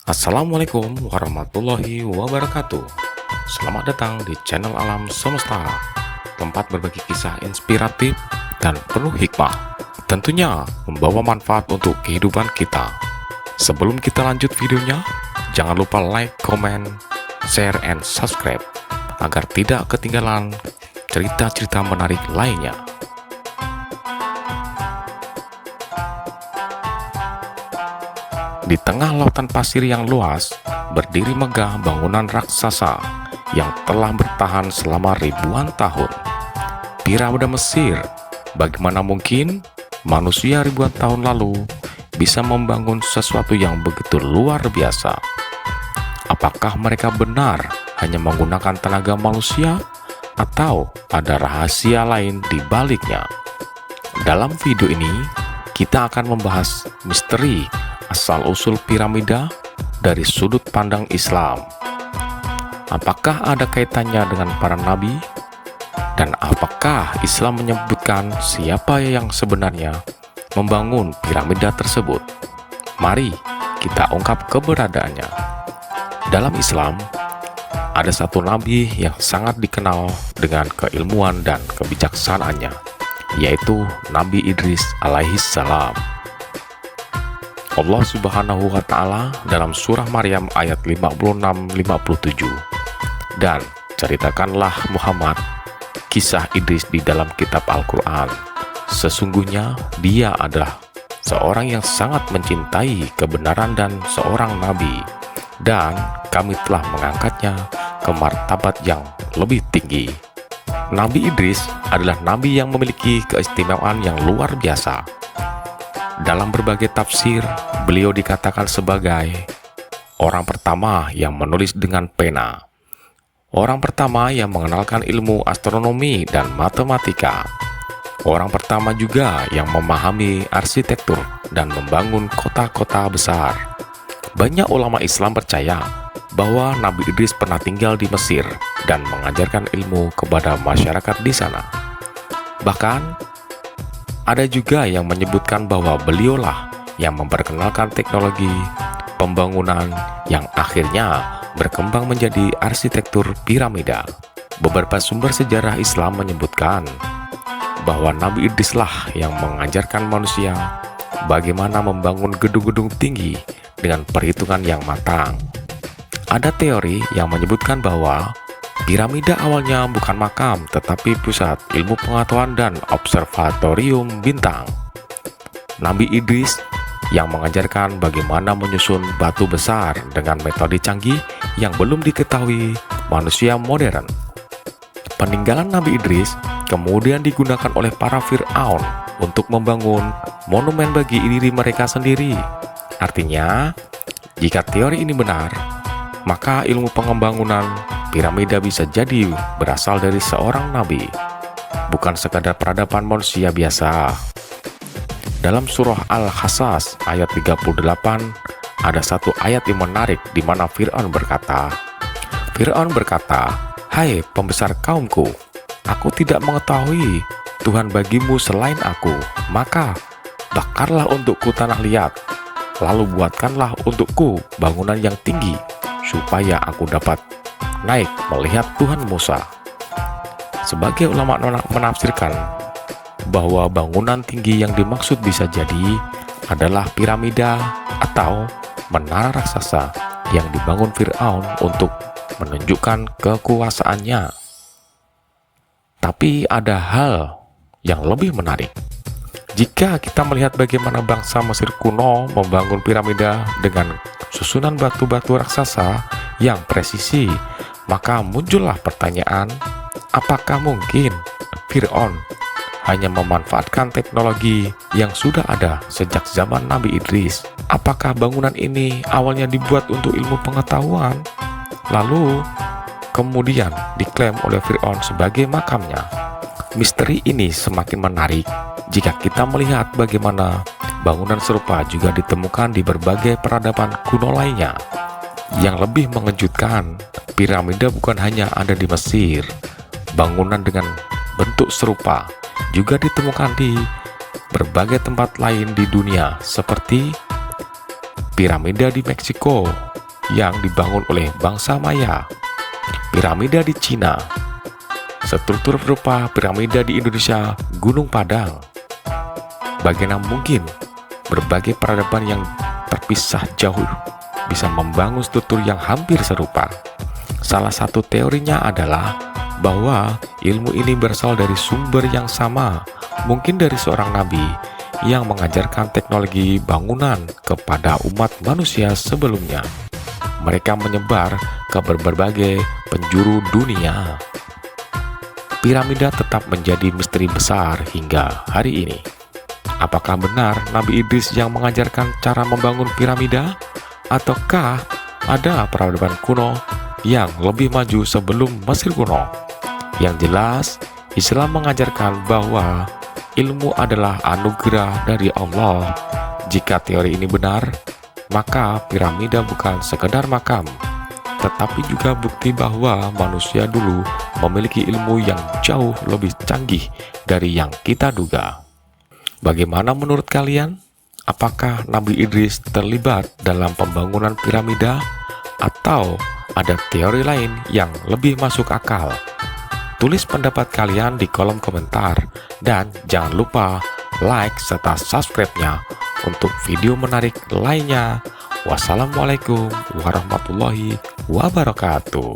Assalamualaikum warahmatullahi wabarakatuh. Selamat datang di channel Alam Semesta, tempat berbagi kisah inspiratif dan penuh hikmah, tentunya membawa manfaat untuk kehidupan kita. Sebelum kita lanjut videonya, jangan lupa like, comment, share, and subscribe agar tidak ketinggalan cerita-cerita menarik lainnya. Di tengah lautan pasir yang luas, berdiri megah bangunan raksasa yang telah bertahan selama ribuan tahun. Piramida Mesir. Bagaimana mungkin manusia ribuan tahun lalu bisa membangun sesuatu yang begitu luar biasa? Apakah mereka benar hanya menggunakan tenaga manusia atau ada rahasia lain di baliknya? Dalam video ini, kita akan membahas misteri asal-usul piramida dari sudut pandang Islam. Apakah ada kaitannya dengan para nabi? Dan apakah Islam menyebutkan siapa yang sebenarnya membangun piramida tersebut? Mari kita ungkap keberadaannya. Dalam Islam, ada satu nabi yang sangat dikenal dengan keilmuan dan kebijaksanaannya, yaitu Nabi Idris alaihissalam. Allah Subhanahu wa Ta'ala dalam surah Maryam ayat 56-57, dan ceritakanlah Muhammad kisah Idris di dalam kitab Al-Quran. Sesungguhnya dia adalah seorang yang sangat mencintai kebenaran dan seorang nabi, dan kami telah mengangkatnya ke martabat yang lebih tinggi. Nabi Idris adalah nabi yang memiliki keistimewaan yang luar biasa. Dalam berbagai tafsir, beliau dikatakan sebagai orang pertama yang menulis dengan pena, orang pertama yang mengenalkan ilmu astronomi dan matematika, orang pertama juga yang memahami arsitektur dan membangun kota-kota besar. Banyak ulama Islam percaya bahwa Nabi Idris pernah tinggal di Mesir dan mengajarkan ilmu kepada masyarakat di sana. Bahkan ada juga yang menyebutkan bahwa beliaulah yang memperkenalkan teknologi pembangunan yang akhirnya berkembang menjadi arsitektur piramida. Beberapa sumber sejarah Islam menyebutkan bahwa Nabi Idrislah yang mengajarkan manusia bagaimana membangun gedung-gedung tinggi dengan perhitungan yang matang. Ada teori yang menyebutkan bahwa piramida awalnya bukan makam, tetapi pusat ilmu pengetahuan dan observatorium bintang. Nabi Idris yang mengajarkan bagaimana menyusun batu besar dengan metode canggih yang belum diketahui manusia modern. Peninggalan Nabi Idris kemudian digunakan oleh para Fir'aun untuk membangun monumen bagi diri mereka sendiri. Artinya, jika teori ini benar, maka ilmu pengembangunan piramida bisa jadi berasal dari seorang nabi, bukan sekadar peradaban manusia biasa. Dalam surah Al-Qasas ayat 38, ada satu ayat yang menarik di mana Fir'aun berkata, "Hai pembesar kaumku, aku tidak mengetahui Tuhan bagimu selain aku, maka bakarlah untukku tanah liat, lalu buatkanlah untukku bangunan yang tinggi, supaya aku dapat naik melihat Tuhan Musa." Sebagai ulama menafsirkan bahwa bangunan tinggi yang dimaksud bisa jadi adalah piramida atau menara raksasa yang dibangun Fir'aun untuk menunjukkan kekuasaannya. Tapi ada hal yang lebih menarik. Jika kita melihat bagaimana bangsa Mesir kuno membangun piramida dengan susunan batu-batu raksasa yang presisi, maka muncullah pertanyaan, apakah mungkin Fir'aun hanya memanfaatkan teknologi yang sudah ada sejak zaman Nabi Idris? Apakah bangunan ini awalnya dibuat untuk ilmu pengetahuan, lalu kemudian diklaim oleh Fir'aun sebagai makamnya? Misteri ini semakin menarik jika kita melihat bagaimana bangunan serupa juga ditemukan di berbagai peradaban kuno lainnya. Yang lebih mengejutkan, piramida bukan hanya ada di Mesir. Bangunan dengan bentuk serupa juga ditemukan di berbagai tempat lain di dunia, seperti piramida di Meksiko, yang dibangun oleh bangsa Maya, piramida di Cina, struktur berupa piramida di Indonesia, Gunung Padang. Bagaimana mungkin berbagai peradaban yang terpisah jauh bisa membangun struktur yang hampir serupa? Salah satu teorinya adalah bahwa ilmu ini berasal dari sumber yang sama, mungkin dari seorang nabi yang mengajarkan teknologi bangunan kepada umat manusia sebelumnya. Mereka menyebar ke berbagai penjuru dunia. Piramida tetap menjadi misteri besar hingga hari ini. Apakah benar Nabi Idris yang mengajarkan cara membangun piramida? Ataukah ada peradaban kuno yang lebih maju sebelum Mesir kuno? Yang jelas, Islam mengajarkan bahwa ilmu adalah anugerah dari Allah. Jika teori ini benar, maka piramida bukan sekedar makam, tetapi juga bukti bahwa manusia dulu memiliki ilmu yang jauh lebih canggih dari yang kita duga. Bagaimana menurut kalian? Apakah Nabi Idris terlibat dalam pembangunan piramida atau ada teori lain yang lebih masuk akal? Tulis pendapat kalian di kolom komentar dan jangan lupa like serta subscribe-nya untuk video menarik lainnya. Wassalamualaikum warahmatullahi wabarakatuh.